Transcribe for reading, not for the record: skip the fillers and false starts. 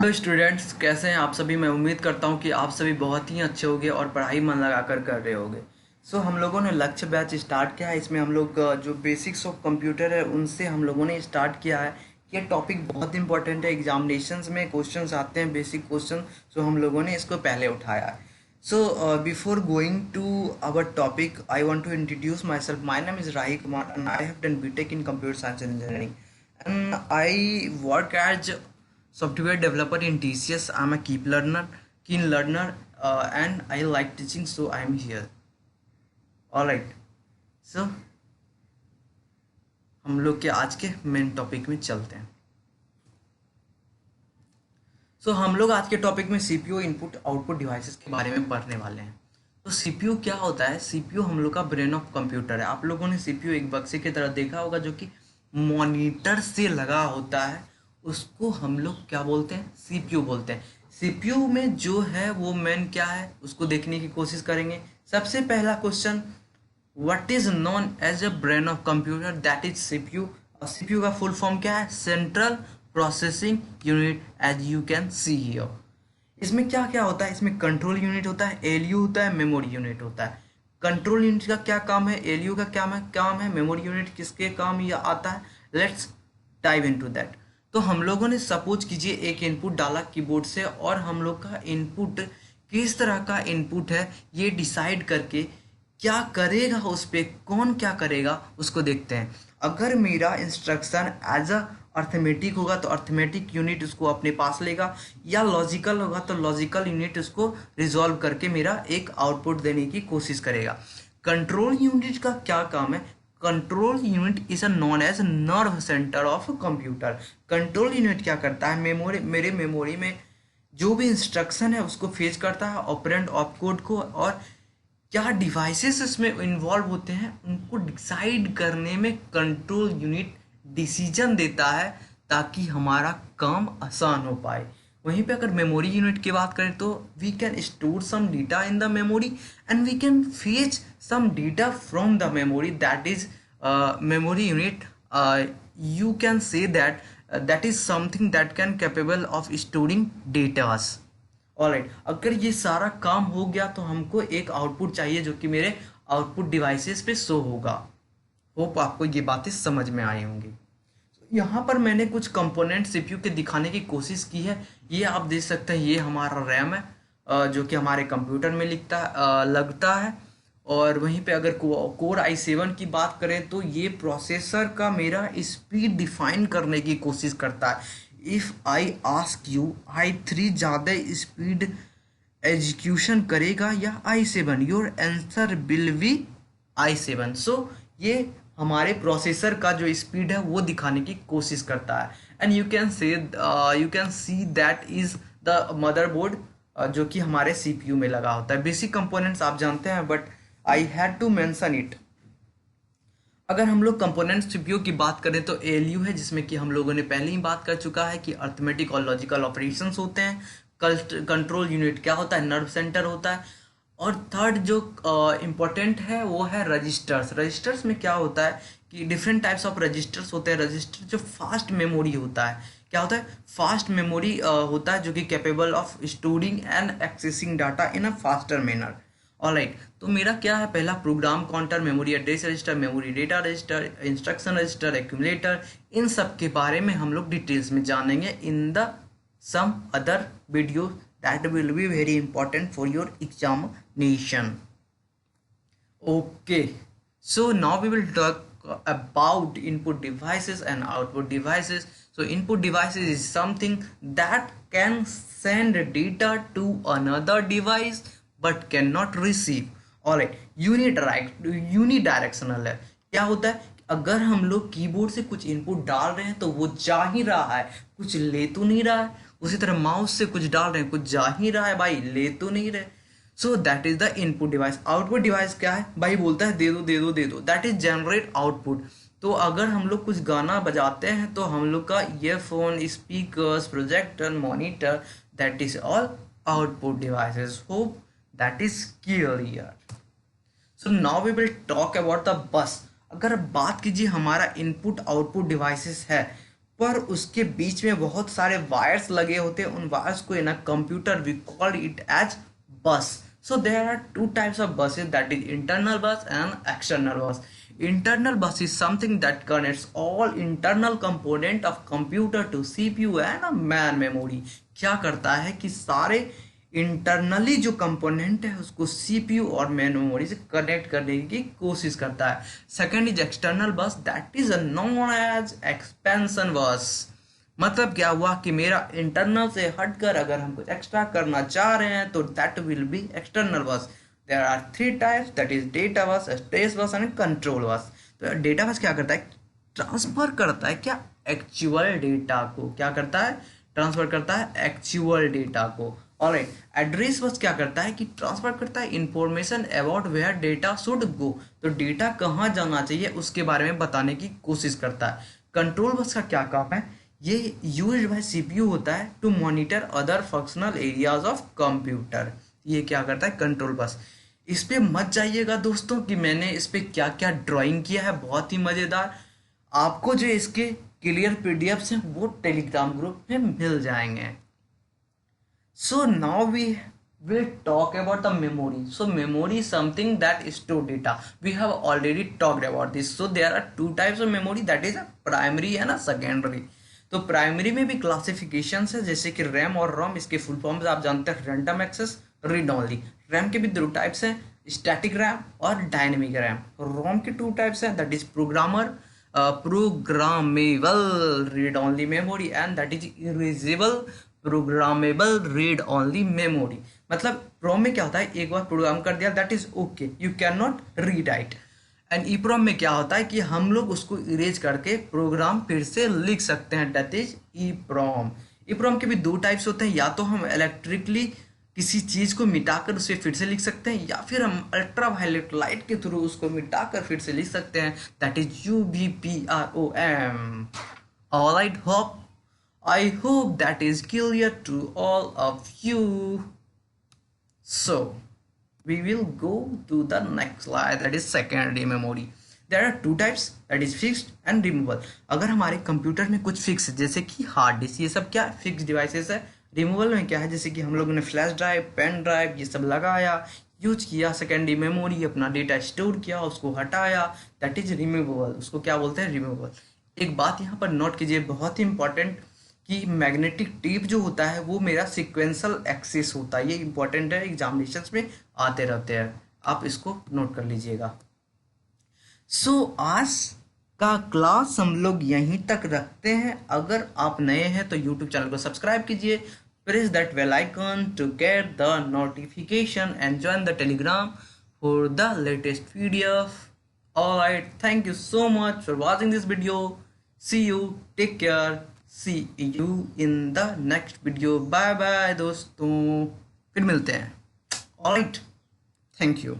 Hello students, कैसे हैं आप सभी। मैं उम्मीद करता हूं कि आप सभी बहुत ही अच्छे होंगे और पढ़ाई मन लगाकर कर रहे होंगे। हम लोगों ने लक्ष्य बैच स्टार्ट किया है। इसमें हम लोग जो बेसिक्स ऑफ कंप्यूटर है उनसे हम लोगों ने स्टार्ट किया है। ये टॉपिक बहुत इंपॉर्टेंट है, एग्जामिनेशंस में क्वेश्चंस आते हैं, बेसिक क्वेश्चन। हम लोगों ने इसको पहले उठाया है। Before going to our topic, I want to introduce myself. My name is Rahi Kumar and I have done BTech in computer science and engineering and I work as software developer in TCS. I'm a keen learner, and I like teaching, so I'm here. All right. So हम लोग के आज के main topic में चलते हैं। हम लोग आज के टॉपिक में सीपीयू इनपुट आउटपुट डिवाइसेस के बारे में पढ़ने वाले हैं। सीपीयू क्या होता है? सीपीयू हम लोग का ब्रेन ऑफ कंप्यूटर है। आप लोगों ने सीपीयू एक बक्से की तरह देखा होगा जो कि मॉनिटर से लगा होता है। उसको हम लोग क्या बोलते हैं? सीपीयू बोलते हैं। सीपीयू में जो है वो मेन क्या है उसको देखने की कोशिश करेंगे। सबसे पहला question, what is known as a brain of computer? That is CPU. और सीपीयू का फुल फॉर्म क्या है? Central processing unit, as you can see here. इसमें क्या क्या होता है? इसमें कंट्रोल यूनिट होता है, एलयू होता है, मेमोरी यूनिट होता है। कंट्रोल यूनिट का क्या काम है, एलयू का क्या काम है, मेमोरी यूनिट किसके काम ये आता है? Let's dive into that. हम लोगों ने सपोज कीजिए एक इनपुट डाला कीबोर्ड से, और हम लोग का इनपुट किस तरह का इनपुट है ये डिसाइड करके क्या करेगा, उस पर कौन क्या करेगा उसको देखते हैं। अगर मेरा इंस्ट्रक्शन एज अ अर्थमेटिक होगा तो अर्थमेटिक यूनिट उसको अपने पास लेगा, या लॉजिकल होगा तो लॉजिकल यूनिट उसको रिजॉल्व करके मेरा एक आउटपुट देने की कोशिश करेगा। कंट्रोल यूनिट का क्या काम है? Control unit is a known as nerve centre of computer. Control unit क्या करता है? मेरे मेमोरी में जो भी इंस्ट्रक्शन है उसको फेच करता है, ऑपरेंड ऑपकोड को, और क्या डिवाइसेस इसमें इन्वॉल्व होते हैं उनको डिसाइड करने में कंट्रोल यूनिट डिसीजन देता है, ताकि हमारा काम आसान हो पाए। वहीं पे अगर मेमोरी यूनिट की बात करें तो we can store some data in the memory and we can fetch some data from the memory, that is memory unit. You can say that that is something that can capable of storing datas. Alright, अगर ये सारा काम हो गया तो हमको एक output चाहिए जो कि मेरे आउटपुट डिवाइसेस पे शो होगा। होप आपको ये बातें समझ में आई होंगी। यहाँ पर मैंने कुछ कंपोनेंट सीपीयू के दिखाने की कोशिश की है। ये आप देख सकते हैं, ये हमारा रैम है जो कि हमारे कंप्यूटर में लगता है। और वहीं पे अगर कोर i7 की बात करें तो ये प्रोसेसर का मेरा स्पीड डिफाइन करने की कोशिश करता है। If I ask you i3 ज़्यादा स्पीड एग्जीक्यूशन करेगा या i7, your answer will be i7। ये हमारे प्रोसेसर का जो स्पीड है वो दिखाने की कोशिश करता है। And you can see that is the motherboard जो कि हमारे सीपीयू में लगा होता है। बेसिक कंपोनेंट्स आप जानते हैं, but I had to mention it. अगर हम लोग कंपोनेंट सीपीयू की बात करें तो एलयू है, जिसमें कि हम लोगों ने पहले ही बात कर चुका है कि अर्थमेटिक और लॉजिकल ऑपरेशंस होते हैं। कंट्रोल यूनिट क्या होता है? नर्व सेंटर होता है। और थर्ड जो इम्पोर्टेंट है वो है रजिस्टर्स। रजिस्टर्स में क्या होता है कि डिफरेंट टाइप्स ऑफ रजिस्टर्स होते हैं। रजिस्टर जो फास्ट मेमोरी होता है, क्या होता है? फास्ट मेमोरी होता है जो कि capable of storing and accessing data in a faster manner. Alright, तो मेरा क्या है? पहला program counter, memory address register, memory data register, instruction register, accumulator. इन सब के बारे में हम लोग डिटेल्स में जानेंगे in the some other video that will be very important for your examination. Okay, so now we will talk about input devices and output devices. Input devices is something that can send data to another device but cannot receive. Alright, unidirectional है। क्या होता है? अगर हम लोग keyboard से कुछ input डाल रहे हैं तो वो जा ही रहा है, कुछ ले तो नहीं रहा है। उसी तरह माउस से कुछ डाल रहे हैं, कुछ जा ही रहा है भाई, ले तो नहीं रहे। So that is the input device. Output device क्या है भाई? बोलता है दे दो दे दो दे दो, दैट इज जनरेट आउटपुट। तो अगर हम लोग कुछ गाना बजाते हैं तो हम लोग का earphone, speakers, projector, monitor, that is all output devices. Hope that is clear here. So now we will talk about the bus. अगर बात कीजिए हमारा इनपुट आउटपुट डिवाइसेस है पर उसके बीच में बहुत सारे वायर्स लगे होते हैं। उन वायर्स को in a computer we call it as bus. So there are two types of buses, that is internal bus and external bus. Internal bus is something that connects all internal component of computer to CPU and a main memory. क्या करता है कि सारे internally जो component है उसको CPU और main memory से कनेक्ट करने की कोशिश करता है. Second is external bus, that is known as expansion bus. मतलब क्या हुआ कि मेरा इंटरनल से हटकर अगर हम कुछ एक्स्ट्रा करना चाह रहे हैं तो that will be external bus. There are three types, that is data bus, space bus and control bus. तो डेटा बस क्या करता है, ट्रांसफर करता है क्या, एक्चुअल डेटा को. क्या करता है, ट्रांसफर करता है एक्चुअल डेटा को. ऑलराइट. एड्रेस बस क्या करता है कि ट्रांसफर करता है information about where data should go. तो डेटा कहाँ जाना चाहिए उसके बारे में बताने की कोशिश करता है. कंट्रोल बस का क्या काम है, ये यूज्ड बाय सीपीयू होता है to monitor other functional areas of computer. ये क्या करता है, कंट्रोल बस. इस पे मत जाइएगा दोस्तों कि मैंने इस पे क्या क्या ड्राइंग किया है, बहुत ही मज़ेदार. आपको जो इसके क्लियर पीडीएफ्स हैं वो टेलीग्राम ग्रुप में मिल जाएंगे. So now we will talk about the memory. So memory is something that store data. We have already talked about this. So there are two types of memory, that is a primary and a secondary. तो primary में भी classification है, जैसे कि RAM और रोम. इसके full forms आप जानते हैं, random access, read only. RAM के भी दो टाइप्स हैं, स्टैटिक रैम और डायनेमिक रैम. रोम के टू टाइप्स हैं, that is programmable read only memory and that is erasable programmable read only memory. मतलब रोम में क्या होता है, एक बार प्रोग्राम कर दिया that is okay, you can not rewrite. And EPROM में क्या होता है कि हम लोग उसको इरेज करके प्रोग्राम फिर से लिख सकते हैं, दैट इज ईप्रोम. ईप्रोम के भी दो टाइप्स होते हैं, या तो हम इलेक्ट्रिकली किसी चीज़ को मिटाकर उसे फिर से लिख सकते हैं, या फिर हम अल्ट्रा वायलेट लाइट के थ्रू उसको मिटाकर फिर से लिख सकते हैं, that is UBPROM. Alright, I hope that is clear to all of you. So, we will go to the next slide, that is secondary memory. There are two types, that is fixed and removable. अगर हमारे computer में कुछ fix है जैसे कि hard disk, ये सब क्या फिक्स डिवाइसेस है. रिमूवल में क्या है, जैसे कि हम लोगों ने फ्लैश ड्राइव, पेन ड्राइव ये सब लगाया, यूज किया, सेकेंडरी मेमोरी अपना डेटा स्टोर किया, उसको हटाया, दैट इज रिमूवेबल. उसको क्या बोलते हैं, रिमूवेबल. एक बात यहाँ पर नोट कीजिए, बहुत ही इंपॉर्टेंट, कि मैग्नेटिक टेप जो होता है वो मेरा सिक्वेंशियल एक्सेस होता है. ये इंपॉर्टेंट है, एग्जामिनेशंस में आते रहते हैं, आप इसको नोट कर लीजिएगा. सो आज का क्लास हम लोग यहीं तक रखते हैं. अगर आप नए हैं तो यूट्यूब चैनल को सब्सक्राइब कीजिए, press that bell icon to get the notification and join the Telegram for the latest PDF. Alright, thank you so much for watching this video. See you, take care, see you in the next video. Bye bye दोस्तों, फिर मिलते हैं. Alright, thank you.